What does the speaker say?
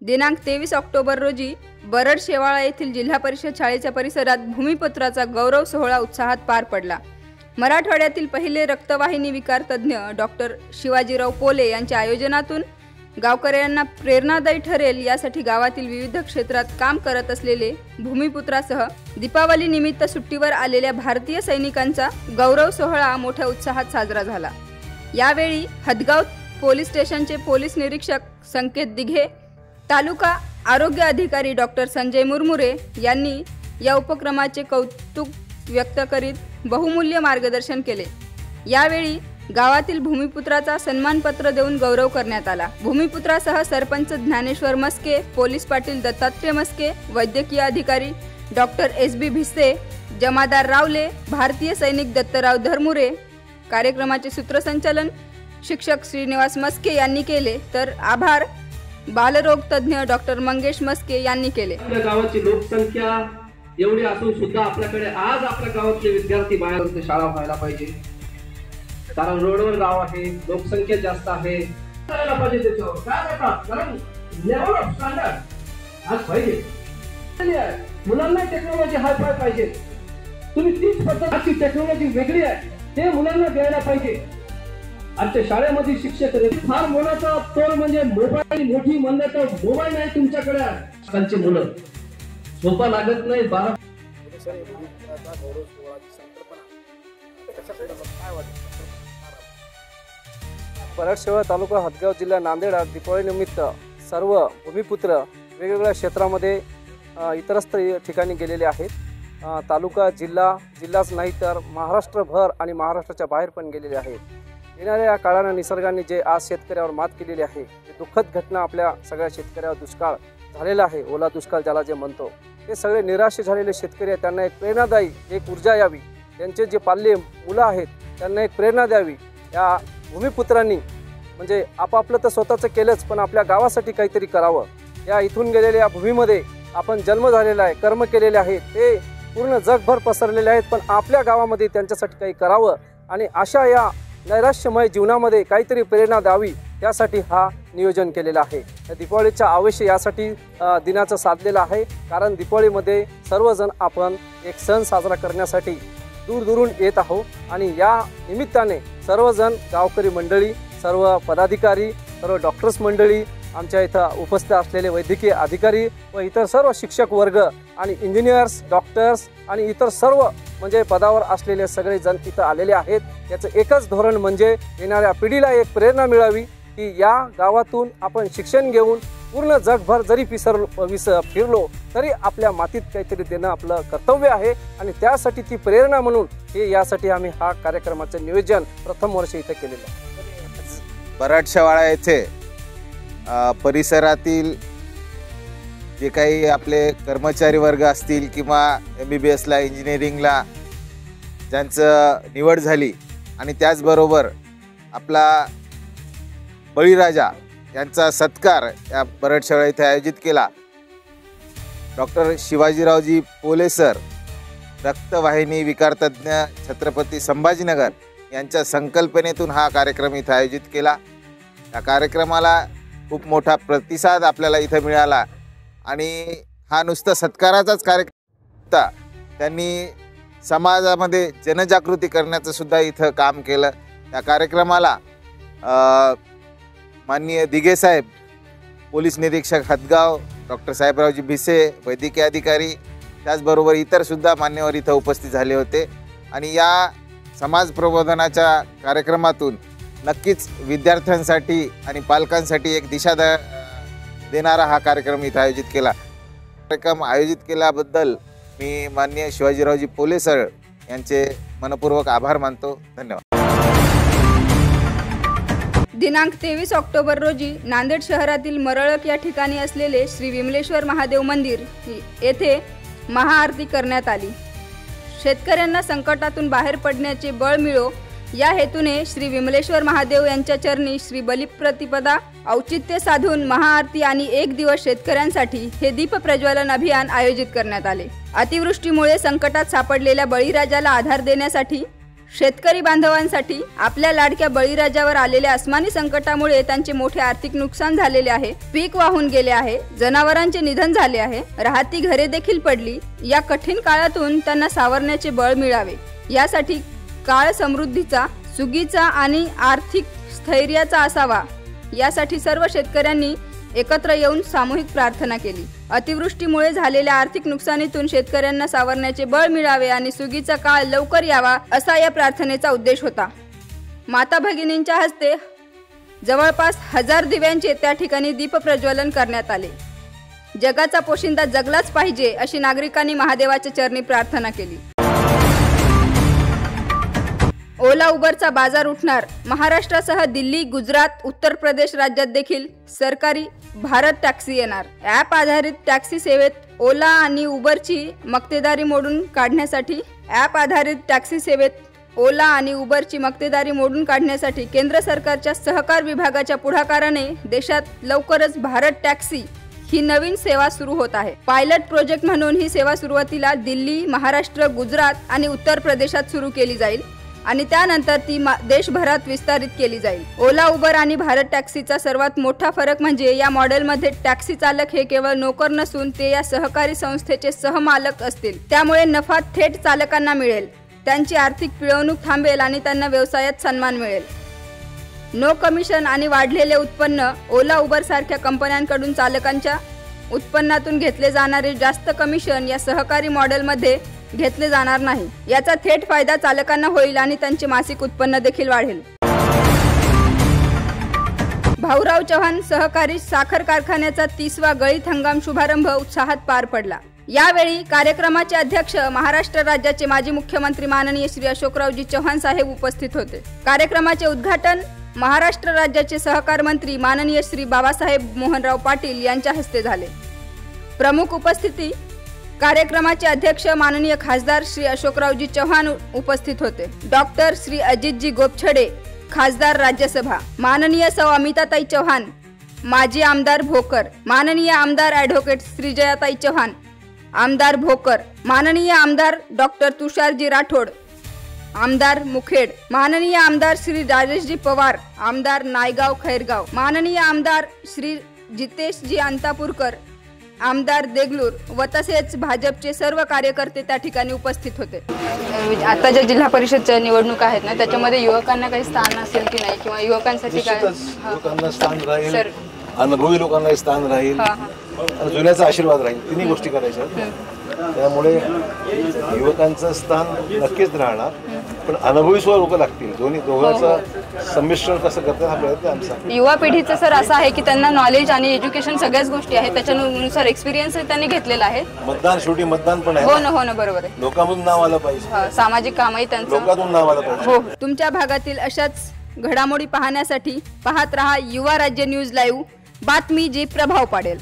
दिनांक 23 ऑक्टोबर रोजी बरड शेवाळा येथील जिल्हा परिषद शाळेच्या परिसरात भूमिपुत्राचा गौरव सोहळा उत्साहात पार पडला। मराठवाड्यातील पहिले रक्तवाहिनी विकार तज्ञ डॉक्टर शिवाजीराव पोले यांच्या आयोजनातून गावकऱ्यांना प्रेरणादायी ठरेल यासाठी गावातील विविध क्षेत्रात काम करत असलेले भूमिपुत्रासह दीपावली निमित्त सुट्टीवर आलेल्या भारतीय सैनिकांचा गौरव सोहळा मोठ्या उत्साहात साजरा झाला। यावेळी हदगाव पोलीस स्टेशनचे पोलीस निरीक्षक संकेत दिघे, तालुका आरोग्य अधिकारी डॉक्टर संजय मुरमुरे यांनी या उपक्रमाचे कौतुक व्यक्त करीत बहुमूल्य मार्गदर्शन केले। यावेळी गावातील भूमिपुत्राचा सन्मानपत्र देऊन गौरव करण्यात आला। भूमिपुत्रासह सरपंच ज्ञानेश्वर मस्के, पोलीस पाटील दत्तात्रय मस्के, वैद्यकीय अधिकारी डॉक्टर SB भिसे, जमादार रावले, भारतीय सैनिक दत्तराव धरमुरे, कार्यक्रमाचे सूत्रसंचालन शिक्षक श्रीनिवास मस्के यांनी केले, तर आभार बालरोग तज्ञ डॉक्टर मंगेश मस्के यांनी केले। आपल्या गावाची लोकसंख्या एवढी असून सुद्धा आपल्याकडे आज आपल्या गावातले विद्यार्थी बाहेर शाळा व्हायला पाहिजे, कारण रोडवर गाव आहे, लोकसंख्या जास्त आहे, करायला पाहिजे त्याच्यावर काय करतात, कारण लेवल ऑफ स्टँडर्ड आज पाहिजे। मुलांना टेक्नॉलॉजी हाय फाय पाहिजे, तुम्ही तीच पद्धतीची टेक्नॉलॉजी वेगळी आहे ते मुलांना द्यायला पाहिजे। आजच्या शाळेमध्ये शिक्षक फार मोलाचा तोल म्हणजे मोबाईल, मोठी म्हणलं तर मोबाईल नाही तुमच्याकडे, आजकालची मुलं झोपा लागत नाही 12 बरड शेवाळा तालुका हदगाव जिल्हा नांदेड आज दीपावली निमित्त सर्व भूमिपुत्र वेगवेगळ्या क्षेत्रामध्ये इतरस्थ ठिकाणी गेलेले आहेत। तालुका जिल्हाच नाही तर महाराष्ट्रभर आणि महाराष्ट्राच्या बाहेर पण गेलेले आहेत। येणाऱ्या या काळानं निसर्गाने जे आज शेतकऱ्यावर मात केलेली आहे ते दुःखद घटना आपल्या सगळ्या शेतकऱ्यावर दुष्काळ झालेला आहे, ओला दुष्काळ ज्याला जे म्हणतो, ते सगळे निराश झालेले शेतकरी आहेत। त्यांना एक प्रेरणादायी एक ऊर्जा यावी, त्यांचे जे पाल्य मुलं आहेत त्यांना एक प्रेरणा द्यावी। या भूमिपुत्रांनी म्हणजे आपापलं तर स्वतःचं केलंच, पण आपल्या गावासाठी काहीतरी करावं। या इथून गेलेल्या भूमीमध्ये आपण जन्म झालेला आहे, कर्म केलेले आहेत, ते पूर्ण जगभर पसरलेले आहेत, पण आपल्या गावामध्ये त्यांच्यासाठी काही करावं आणि अशा या नैराश्यमय जीवनामध्ये काहीतरी प्रेरणा द्यावी त्यासाठी हा नियोजन केलेला आहे। दीपावलीचा आवेश यासाठी दिनाचं साधलेलं आहे, कारण दीपावलीमध्ये सर्वजण आपण एक सण साजरा करण्यासाठी दूरदूरून येत आहोत आणि या निमित्ताने सर्वजण गावकरी मंडळी, सर्व पदाधिकारी, सर्व डॉक्टर्स मंडळी, आमच्या इथं उपस्थित असलेले वैद्यकीय अधिकारी व इतर सर्व शिक्षक वर्ग आणि इंजिनियर्स, डॉक्टर्स आणि इतर सर्व म्हणजे पदावर असलेले सगळे जण इथं आलेले आहेत। याचं एकच धोरण म्हणजे येणाऱ्या पिढीला एक प्रेरणा मिळावी की या गावातून आपण शिक्षण घेऊन पूर्ण जगभर जरी फिरलो तरी आपल्या मातीत काहीतरी देणं आपलं कर्तव्य आहे आणि त्यासाठी ती प्रेरणा म्हणून हे यासाठी आम्ही हा कार्यक्रमाचं नियोजन प्रथम वर्ष इथे केलेलं आहे। बरड शेवाळा येथे परिसरातील जे काही आपले कर्मचारी वर्ग असतील किंवा MBBSला इंजिनिअरिंगला ज्यांचं निवड झाली आणि त्याचबरोबर आपला बळीराजा यांचा सत्कार या बरड शेवाळा येथे आयोजित केला। डॉक्टर शिवाजीरावजी पोले सर, रक्तवाहिनी विकारतज्ञ छत्रपती संभाजीनगर यांच्या संकल्पनेतून हा कार्यक्रम इथं आयोजित केला। या कार्यक्रमाला खूप मोठा प्रतिसाद आपल्याला इथं मिळाला आणि हा नुसता सत्काराचाच कार्यक्रम होता, त्यांनी समाजामध्ये जनजागृती करण्याचं सुद्धा इथं काम केलं। त्या कार्यक्रमाला माननीय दिघे साहेब, पोलीस निरीक्षक हदगाव डॉक्टर साहेबरावजी भिसे, वैद्यकीय अधिकारी, त्याचबरोबर इतर सुद्धा मान्यवर इथं उपस्थित झाले होते आणि या समाज प्रबोधनाच्या कार्यक्रमातून नक्कीच विद्यार्थ्यांसाठी आणि पालकांसाठी एक दिशा देणारा हा कार्यक्रम इथं आयोजित केला। कार्यक्रम आयोजित केल्याबद्दल मी माननीय शिवाजीरावजी पोले सर यांचे मनपूर्वक आभार मानतो। धन्यवाद। दिनांक 23 ऑक्टोबर रोजी नांदेड शहरातील मरळक या ठिकाणी असलेले श्री विमलेश्वर महादेव मंदिर येथे महाआरती करण्यात आली। शेतकऱ्यांना संकटातून बाहेर पडण्याचे बळ मिळो या हेतूने श्री विमलेश्वर महादेव यांच्या चरणी श्री बलिप्रतिपदा औचित्य साधून महाआरती आणि एक दिवस शेतकऱ्यांसाठी हे दीप प्रज्वलन अभियान आयोजित करण्यात आले। अतिवृष्टीमुळे संकटात सापडलेल्या बळीराजाला आधार देण्यासाठी शेतकरी बांधवांसाठी आपल्या लाडक्या बळीराजावर आलेल्या अस्मानी संकटामुळे त्यांचे मोठे आर्थिक नुकसान झालेले आहे. पीक वाहून गेले आहे, जनावरांचे निधन झाले आहे, राहती घरे देखील पडली. या कठीण काळातून त्यांना सावरण्याचे बळ मिळावे यासाठी काळ समृद्धीचा, सुगीचा आणि आर्थिक स्थैर्याचा असावा यासाठी सर्व शेतकऱ्यांनी एकत्र येऊन सामूहिक प्रार्थना केली. अतिवृष्टीमुळे झालेल्या आर्थिक नुकसानीतून शेतकऱ्यांना सावरण्याचे बळ मिळावे आणि सुगीचा काळ लवकर यावा असा या प्रार्थनेचा उद्देश होता. माता भगिनींच्या हस्ते जवळपास 1000 दिव्यांचे त्या ठिकाणी दीप प्रज्वलन करण्यात आले. जगाचा पोशिंदा जगलाच पाहिजे अशी नागरिकांनी महादेवाच्या चरणी प्रार्थना केली. ओला उबरचा बाजार उठणार. महाराष्ट्रासह दिल्ली, गुजरात, उत्तर प्रदेश राज्यात देखील सरकारी भारत टॅक्सी येणार. ॲप आधारित टॅक्सी सेवेत ओला आणि उबरची मक्तेदारी मोडून काढण्यासाठी केंद्र सरकारच्या सहकार विभागाच्या पुढाकाराने देशात लवकरच भारत टॅक्सी ही नवीन सेवा सुरू होत आहे. पायलट प्रोजेक्ट म्हणून ही सेवा सुरुवातीला दिल्ली, महाराष्ट्र, गुजरात आणि उत्तर प्रदेशात सुरू केली जाईल आणि त्यानंतर ती देशभरात विस्तारित केली जाईल. ओला, उबर आणि भारत टॅक्सीचा सर्वात मोठा फरक म्हणजे या मॉडेलमध्ये टॅक्सी चालक हे केवळ नोकर नसून ते या सहकारी संस्थेचे सहमालक असतील. त्यामुळे नफा थेट चालकांना मिळेल, त्यांची आर्थिक पिळवणूक थांबेल आणि त्यांना व्यवसायात सन्मान मिळेल. नो कमिशन आणि वाढलेले उत्पन्न. ओला, उबर सारख्या कंपन्यांकडून चालकांच्या उत्पन्नातून घेतले जाणारे जास्त कमिशन या सहकारी मॉडेलमध्ये घेतले जाणार नाही. याचा थेट फायदा चालकांना होईल आणि त्यांचे मासिक उत्पन्न देखील वाढेल. भाऊराव चव्हाण सहकारी साखर कारखान्याचा 30वा गळीत हंगाम शुभारंभ उत्साहात पार पडला. यावेळी कार्यक्रमाचे अध्यक्ष महाराष्ट्र राज्याचे माजी मुख्यमंत्री माननीय श्री अशोकरावजी चव्हाण साहेब उपस्थित होते. कार्यक्रमाचे उद्घाटन महाराष्ट्र राज्याचे सहकार मंत्री माननीय श्री बाबासाहेब मोहनराव पाटील यांच्या हस्ते झाले. प्रमुख उपस्थिती कार्यक्रमाचे अध्यक्ष माननीय खासदार श्री अशोकरावजी चव्हाण उपस्थित होते. डॉक्टर श्री अजितजी गोपछडे, खासदार राज्यसभा, माननीय सौ अमिताताई चव्हाण, माजी आमदार भोकर, माननीय आमदार ॲडव्होकेट श्रीजयाताई चव्हाण, आमदार भोकर, माननीय आमदार डॉक्टर तुषारजी राठोड, आमदार मुखेड, माननीय आमदार श्री राजेशजी पवार, आमदार नायगाव खैरगाव, माननीय आमदार श्री जितेशजी अंतापूरकर, आमदार देगलूर व तसेच भाजपचे सर्व कार्यकर्ते त्या ठिकाणी उपस्थित होते. आता ज्या जिल्हा परिषदच्या निवडणुका आहेत ना, त्याच्यामध्ये युवकांना काही स्थान असेल की नाही, किंवा युवकांसाठी काय? युवकांना स्थान राहील, अनुभवी लोकांना स्थान राहील, जुन्याचा आशीर्वाद राहील, तिन्ही गोष्टी करायच्या. त्यामुळे युवकांचं स्थान नक्कीच राहणार, पण अनुभवी सुद्धा लोक लागतील. दोघांचं संमिश्रण कसं करतात हा प्रयत्न आमचा. युवा पिढीचं सर असं आहे की त्यांना नॉलेज आणि एज्युकेशन सगळ्याच गोष्टी आहेत, त्याच्यानुसार एक्सपिरियन्स त्यांनी घेतलेला आहे. मतदान शेवटी मतदान पण आहे. हो ना बरोबर आहे. लोकांमधून नाव आलं पाहिजे, सामाजिक कामही त्यांचं लोकांतून नाव आलं पाहिजे. हो. तुमच्या भागातील अशाच घडामोडी पाहण्यासाठी पाहत रहा युवा राज्य न्यूज लाईव्ह, बातमी जी प्रभाव पाडेल.